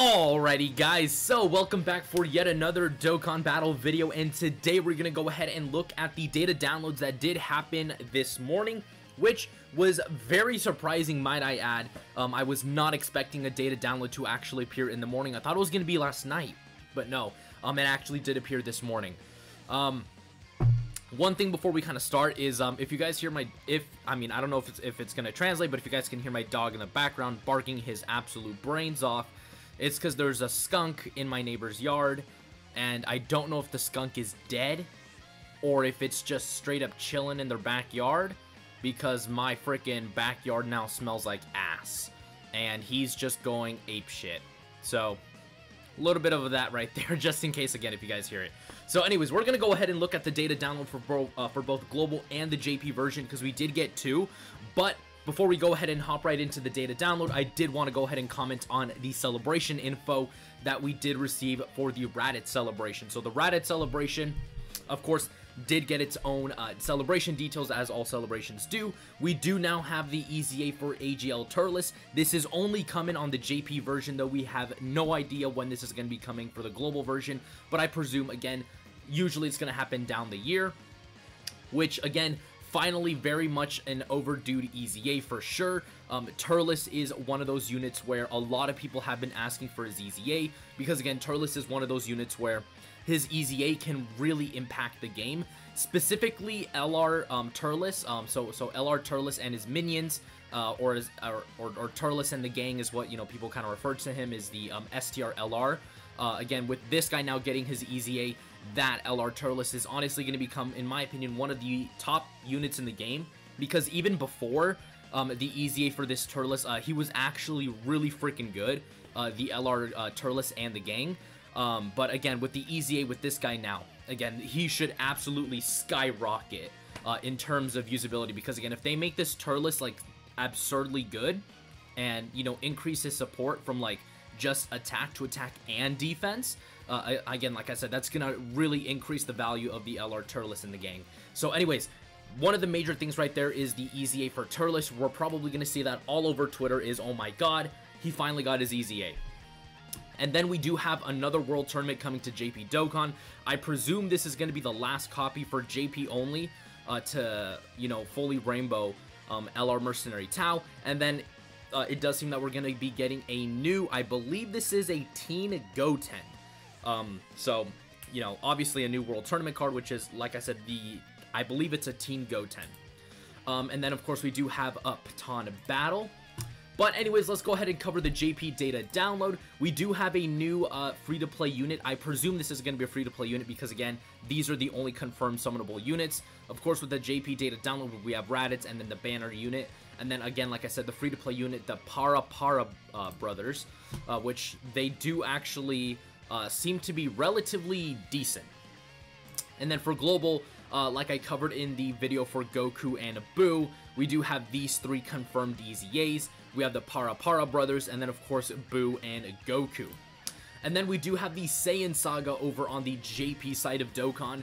Alrighty guys, so welcome back for yet another Dokkan battle video, and today we're going to go ahead and look at the data downloads that did happen this morning, which was very surprising, might I add. I was not expecting a data download to actually appear in the morning. I thought it was going to be last night, but no, it actually did appear this morning. One thing before we kind of start is, if you guys hear my, I don't know if it's going to translate, but if you guys can hear my dog in the background barking his absolute brains off, it's because there's a skunk in my neighbor's yard, and I don't know if the skunk is dead, or if it's just straight up chilling in their backyard, because my freaking backyard now smells like ass, and he's just going apeshit. So, a little bit of that right there, just in case, again, if you guys hear it. So anyways, we're going to go ahead and look at the data download for both global and the JP version, because we did get two, but before we go ahead and hop right into the data download, I did want to go ahead and comment on the celebration info that we did receive for the Raditz celebration. So the Raditz celebration, of course, did get its own celebration details, as all celebrations do. We do now have the EZA for AGL Turles. This is only coming on the JP version, though we have no idea when this is going to be coming for the global version, but I presume, again, usually it's going to happen down the year, which, again, finally, very much an overdue EZA for sure. Turles is one of those units where a lot of people have been asking for his EZA, because again, Turles is one of those units where his EZA can really impact the game. Specifically, LR Turles, so LR Turles and his minions, or Turles and the gang is what, you know, people kind of refer to him as the STR LR. Again, with this guy now getting his EZA, that LR Turles is honestly going to become, in my opinion, one of the top units in the game, because even before the EZA for this Turles, he was actually really freaking good, the LR Turles and the gang. But again, with the EZA with this guy now, again, he should absolutely skyrocket in terms of usability, because again, if they make this Turles like absurdly good and, you know, increase his support from like just attack to attack and defense, again, like I said, that's gonna really increase the value of the LR Turles in the gang. So anyways, one of the major things right there is the EZA for Turles. We're probably gonna see that all over Twitter is, oh my god, he finally got his EZA. And then we do have another World Tournament coming to JP Dokkan. I presume this is going to be the last copy for JP only to, you know, fully rainbow LR Mercenary Tau. And then it does seem that we're going to be getting a new, I believe this is a Teen Goten. So, you know, obviously a new World Tournament card, which is, like I said, I believe it's a Teen Goten. And then, of course, we do have a Patan Battle. But anyways, let's go ahead and cover the JP data download. We do have a new free-to-play unit. I presume this is going to be a free-to-play unit because, again, these are the only confirmed summonable units. Of course, with the JP data download, we have Raditz and then the banner unit. And then, again, like I said, the free-to-play unit, the Para brothers, which they do actually seem to be relatively decent. And then for global, like I covered in the video for Goku and Boo, we do have these three confirmed EZAs. We have the Para brothers, and then of course Boo and Goku. And then we do have the Saiyan Saga over on the JP side of Dokkan.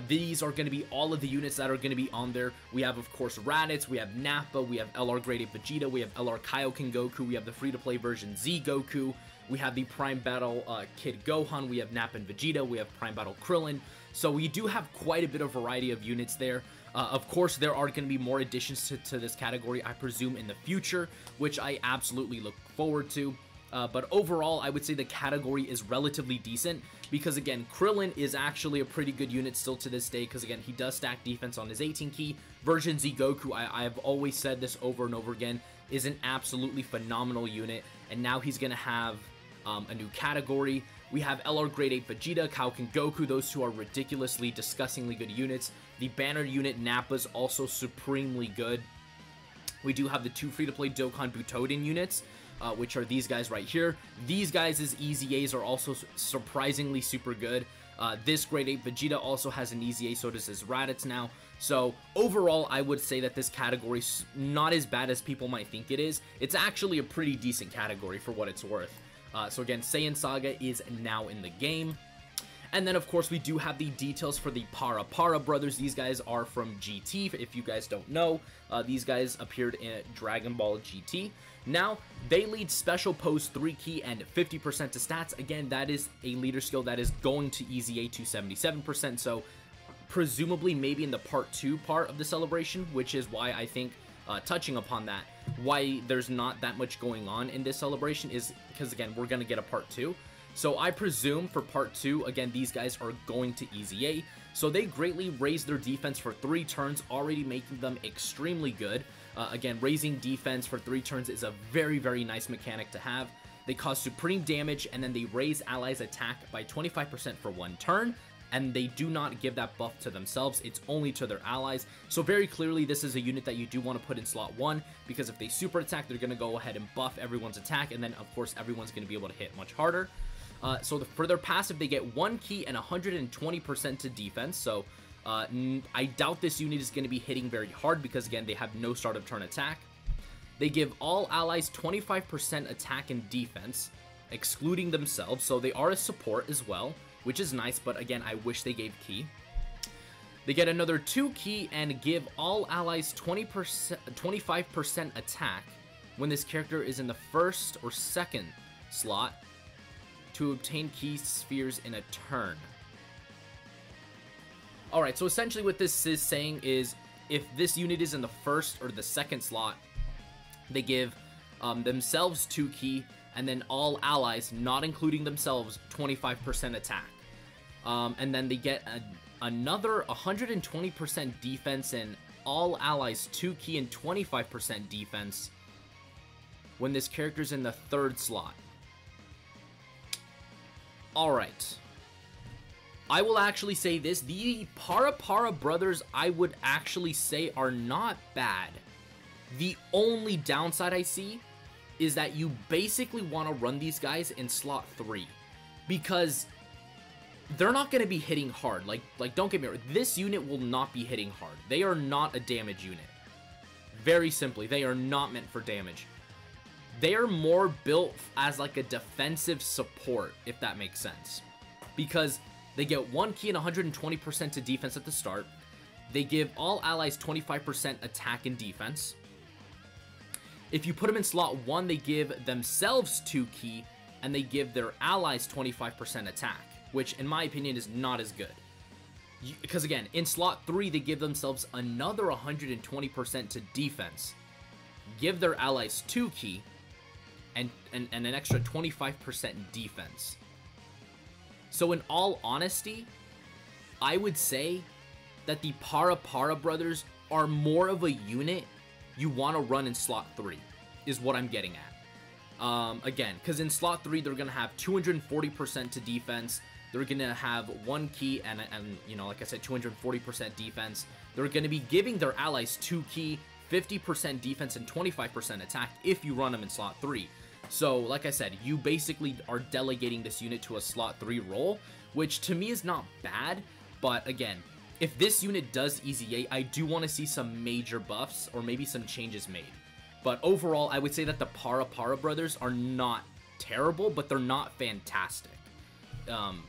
These are going to be all of the units that are going to be on there. We have, of course, Raditz, we have Nappa, we have LR Grade 8 Vegeta, we have LR Kaioken Goku, we have the free-to-play version Z Goku, we have the Prime Battle Kid Gohan, we have Nappa and Vegeta, we have Prime Battle Krillin. So we do have quite a bit of variety of units there. Of course, there are going to be more additions to this category, I presume, in the future, which I absolutely look forward to. But overall, I would say the category is relatively decent, because again, Krillin is actually a pretty good unit still to this day, because again, he does stack defense on his 18 key. Version Z Goku, I've always said this over and over again, is an absolutely phenomenal unit, and now he's going to have a new category. We have LR Grade 8 Vegeta, Kaioken Goku, those two are ridiculously, disgustingly good units. The banner unit Nappa's also supremely good. We do have the two free-to-play Dokkan Butoden units, which are these guys right here. These guys' EZAs are also surprisingly super good. This Grade 8 Vegeta also has an EZA, so does his Raditz now. So overall, I would say that this category is not as bad as people might think it is. It's actually a pretty decent category for what it's worth. So again, Saiyan Saga is now in the game. And then, of course, we do have the details for the Para Para brothers. These guys are from GT. If you guys don't know, these guys appeared in Dragon Ball GT. Now, they lead Special Pose 3 key and 50% to stats. Again, that is a leader skill that is going to easy A to 77%. So, presumably, maybe in the Part 2 part of the celebration, which is why I think, touching upon that, why there's not that much going on in this celebration is because, again, we're going to get a Part 2. So I presume for Part 2, again, these guys are going to easy A. So they greatly raise their defense for 3 turns, already making them extremely good. Again, raising defense for 3 turns is a very, very nice mechanic to have. They cause supreme damage, and then they raise allies' attack by 25% for 1 turn. And they do not give that buff to themselves, it's only to their allies. So very clearly, this is a unit that you do want to put in slot 1, because if they super attack, they're going to go ahead and buff everyone's attack, and then, of course, everyone's going to be able to hit much harder. For their passive, they get 1 key and 120% to defense, so I doubt this unit is going to be hitting very hard, because, again, they have no start of turn attack. They give all allies 25% attack and defense, excluding themselves, so they are a support as well, which is nice, but again, I wish they gave key. They get another 2 key and give all allies 25% attack when this character is in the first or second slot to obtain key spheres in a turn. Alright, so essentially what this is saying is if this unit is in the first or the second slot, they give themselves 2 key, and then all allies, not including themselves, 25% attack. And then they get another 120% defense and all allies 2 key and 25% defense when this character's in the third slot. Alright. I will actually say this, the Para Para brothers I would actually say are not bad. The only downside I see is that you basically want to run these guys in slot 3, because they're not going to be hitting hard. Like don't get me wrong, this unit will not be hitting hard. They are not a damage unit. Very simply, they are not meant for damage. They are more built as like a defensive support, if that makes sense, because they get 1 key and 120% to defense at the start. They give all allies 25% attack and defense. If you put them in slot 1, they give themselves 2 key, and they give their allies 25% attack, which in my opinion is not as good. Because again, in slot 3, they give themselves another 120% to defense, give their allies 2 key, and an extra 25% defense. So in all honesty, I would say that the Para Para brothers are more of a unit you want to run in slot 3, is what I'm getting at. Again, because in slot 3, they're going to have 240% to defense. They're going to have 1 key and, you know, like I said, 240% defense. They're going to be giving their allies 2 key, 50% defense, and 25% attack if you run them in slot 3. So, like I said, you basically are delegating this unit to a slot 3 role, which to me is not bad, but again, if this unit does easy A, I do want to see some major buffs or maybe some changes made. But overall, I would say that the Para Para brothers are not terrible, but they're not fantastic.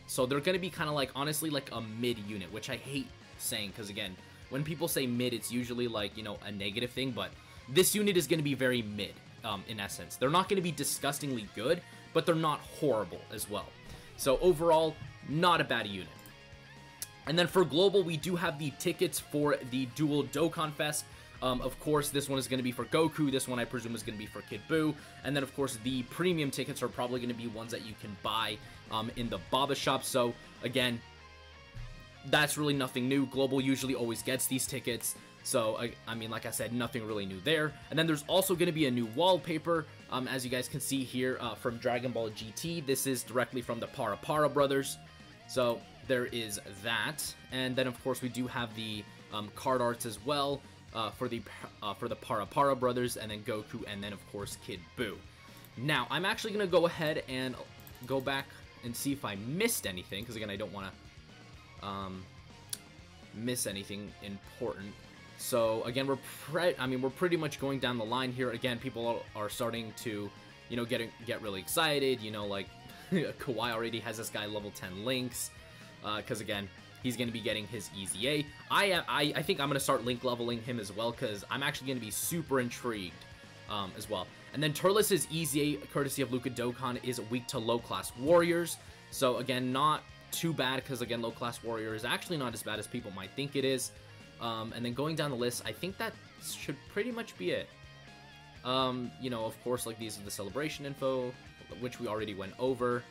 So they're going to be kind of like, honestly, like a mid unit, which I hate saying, because again, when people say mid, it's usually like, you know, a negative thing, but this unit is going to be very mid, in essence. They're not going to be disgustingly good, but they're not horrible as well. So overall, not a bad unit. And then for Global, we do have the tickets for the Dual Dokkan Fest. Of course, this one is going to be for Goku. This one, I presume, is going to be for Kid Buu. And then, of course, the premium tickets are probably going to be ones that you can buy in the Baba shop. So, again, that's really nothing new. Global usually always gets these tickets. So, I mean, like I said, nothing really new there. And then there's also going to be a new wallpaper, as you guys can see here, from Dragon Ball GT. This is directly from the Para Para brothers. So, there is that. And then, of course, we do have the card arts as well. For the Para Para brothers, and then Goku, and then of course Kid Buu. Now I'm actually gonna go ahead and go back and see if I missed anything, because again I don't want to miss anything important. So again, we're pretty much going down the line here. Again, people are starting to, you know, get really excited. You know, like Kawaii already has this guy level 10 Lynx. because again, he's going to be getting his Easy A. I think I'm going to start link leveling him as well, because I'm actually going to be super intrigued as well. And then Turles' Easy A, courtesy of Luka Dokkan, is weak to low-class warriors. So again, not too bad, because again, low-class warrior is actually not as bad as people might think it is. And then going down the list, I think that should pretty much be it. You know, of course, like, these are the celebration info, which we already went over.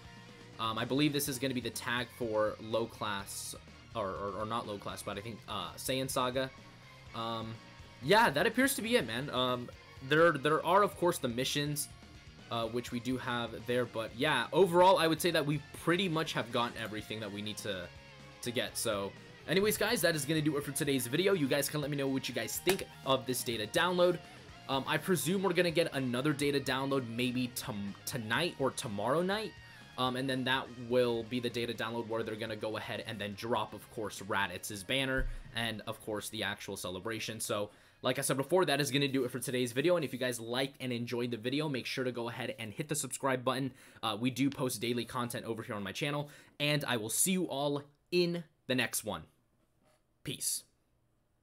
I believe this is going to be the tag for low class, or not low class, but I think Saiyan Saga. Yeah, that appears to be it, man. There are, of course, the missions, which we do have there, but yeah, overall, I would say that we pretty much have gotten everything that we need to get. So anyways, guys, that is going to do it for today's video. You guys can let me know what you guys think of this data download. I presume we're going to get another data download maybe tonight or tomorrow night. And then that will be the data download where they're going to go ahead and then drop, of course, Raditz' banner and, of course, the actual celebration. So, like I said before, that is going to do it for today's video. And if you guys liked and enjoyed the video, make sure to go ahead and hit the subscribe button. We do post daily content over here on my channel. And I will see you all in the next one. Peace.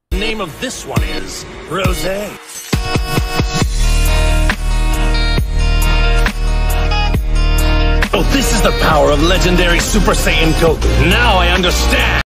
The name of this one is Rosé. Oh, this is the power of legendary Super Saiyan Goku. Now I understand.